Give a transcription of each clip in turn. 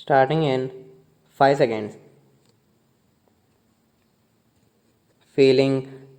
starting in 5 seconds. Feeling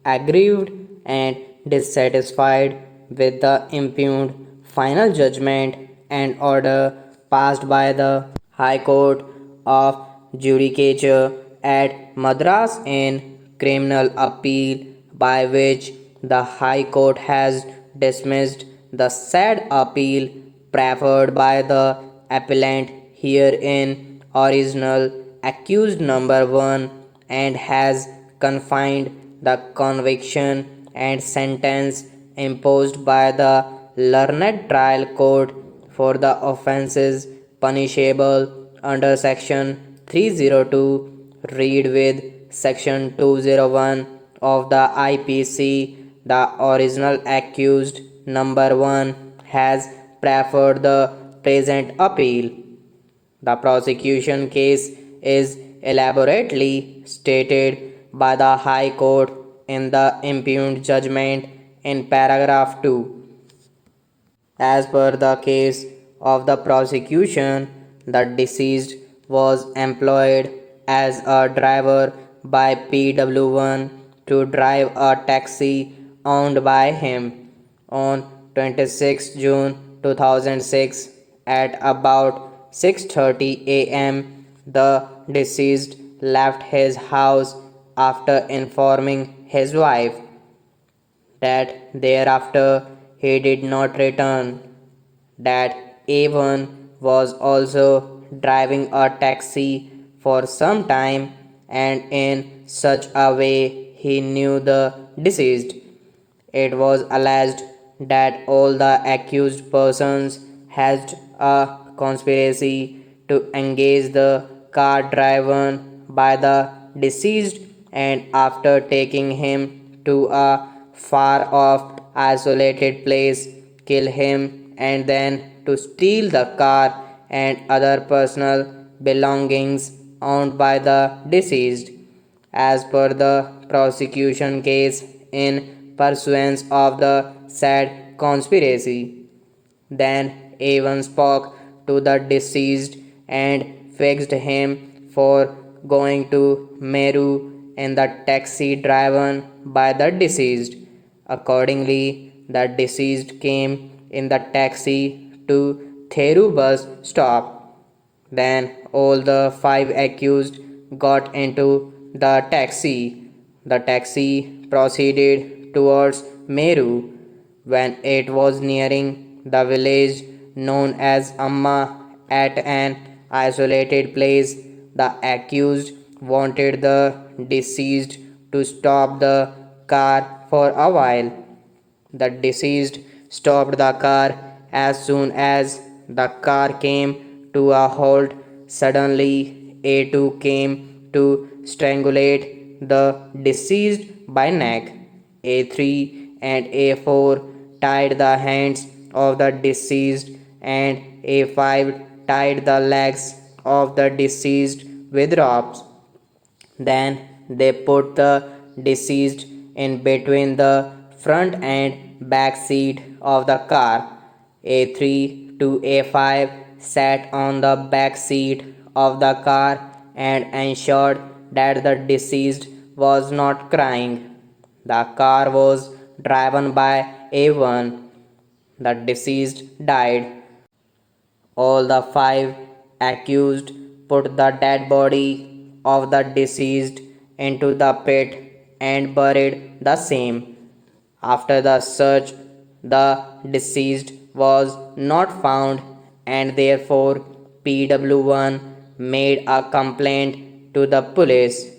aggrieved and dissatisfied with the impugned final judgment and order passed by the High Court of Judicature at Madras in criminal appeal, by which the High Court has dismissed the said appeal preferred by the appellant herein original accused number 1 and has confined the conviction and sentence imposed by the learned trial court for the offences punishable under section 302 read with section 201 of the IPC. The original accused number 1 has preferred the present appeal. The prosecution case is elaborately stated by the High Court in the impugned judgment in paragraph 2. As per the case of the prosecution, the deceased was employed as a driver by PW1 to drive a taxi owned by him. On 26 June 2006 at about 6:30 a.m., the deceased left his house after informing his wife that thereafter he did not return, that A1 was also driving a taxi for some time, and in such a way he knew the deceased. It was alleged that all the accused persons had a conspiracy to engage the car driven by the deceased, and after taking him to a far off isolated place, kill him, and then to steal the car and other personal belongings owned by the deceased. As per the prosecution case, in pursuance of the said conspiracy, then Avon spoke to the deceased and fixed him for going to Meru in the taxi driven by the deceased. Accordingly, the deceased came in the taxi to Theru bus stop. Then all the 5 accused got into the taxi. The taxi proceeded towards Meru. When it was nearing the village known as Amma at an isolated place, the accused wanted the deceased to stop the car for a while. The deceased stopped the car as soon as the car came to a halt. Suddenly, A2 came to strangulate the deceased by neck. A3 and A4 tied the hands of the deceased, and A5 tied the legs of the deceased with ropes. Then they put the deceased in between the front and back seat of the car. A3 to A5 sat on the back seat of the car and ensured that the deceased was not crying. The car was driven by A1. The deceased died. All the 5 accused put the dead body of the deceased into the pit and buried the same. After the search, the deceased was not found, and therefore PW1 made a complaint to the police.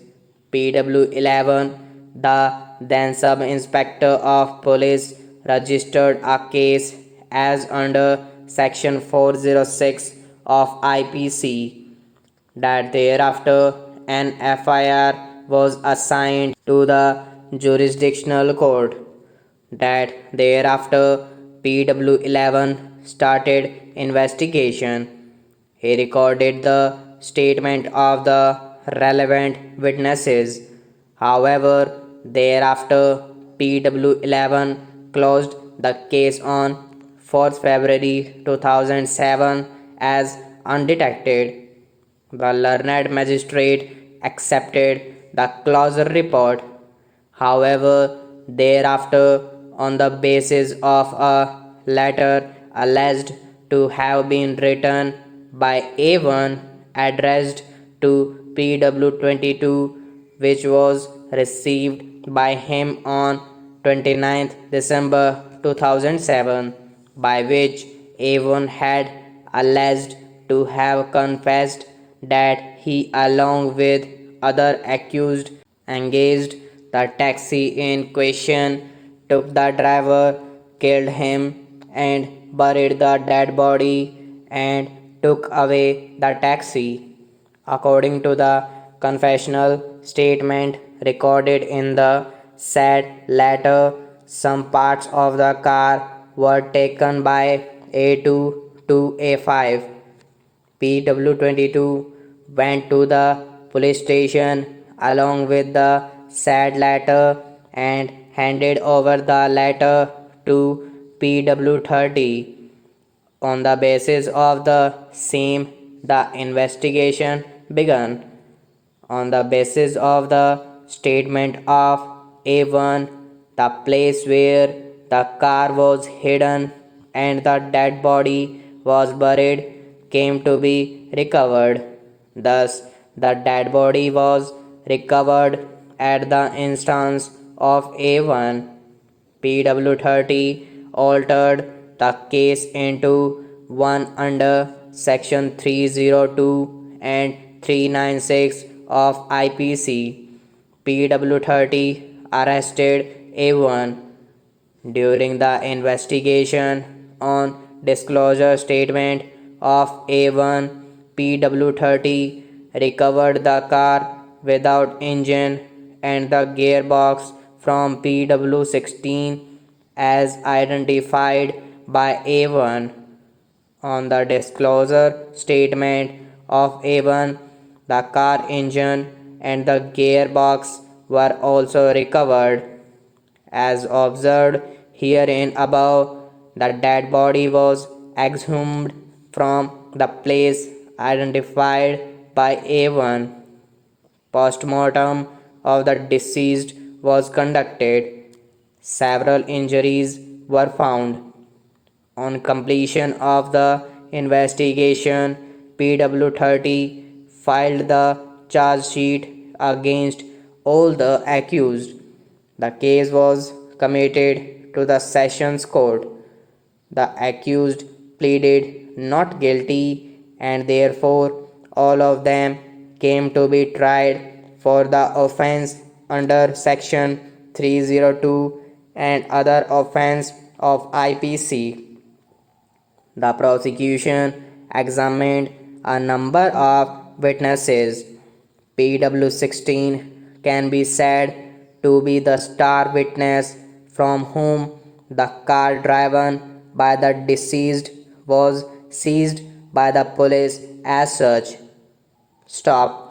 PW11, the then Sub Inspector of Police, registered a case as under Section 406 of IPC. That thereafter an FIR was assigned to the jurisdictional court. That thereafter PW11 started investigation. He recorded the statement of the relevant witnesses. However, thereafter PW11 closed the case on 4th February 2007 as undetected. The learned magistrate accepted the closer report. However, thereafter, on the basis of a letter alleged to have been written by A1 addressed to PW22, which was received by him on 29th December 2007, by which A1 had alleged to have confessed that he, along with other accused, engaged the taxi in question, took the driver, killed him, and buried the dead body, and took away the taxi. According to the confessional statement recorded in the said letter, some parts of the car were taken by A2 to A5. PW22 went to the police station along with the said letter and handed over the letter to PW30. On the basis of the same, the investigation began. On the basis of the statement of A1, the place where the car was hidden and the dead body was buried came to be recovered. Thus, the dead body was recovered at the instance of A1. PW30 altered the case into one under section 302 and 396 of IPC. PW30 arrested A1 during the investigation. On disclosure statement of A1, PW30 recovered the car without engine and the gearbox from PW16 as identified by A1. On the disclosure statement of A1, the car engine and the gearbox were also recovered. As observed herein above, the dead body was exhumed from the place identified by A1. Postmortem of the deceased was conducted. Several injuries were found. On completion of the investigation, PW30 filed the charge sheet against all the accused. The case was committed to the Sessions Court. The accused pleaded not guilty, and therefore all of them came to be tried for the offense under section 302 and other offense of IPC. The prosecution examined a number of witnesses. PW16 can be said to be the star witness from whom the car driven by the deceased was seized by the police as such. Stop.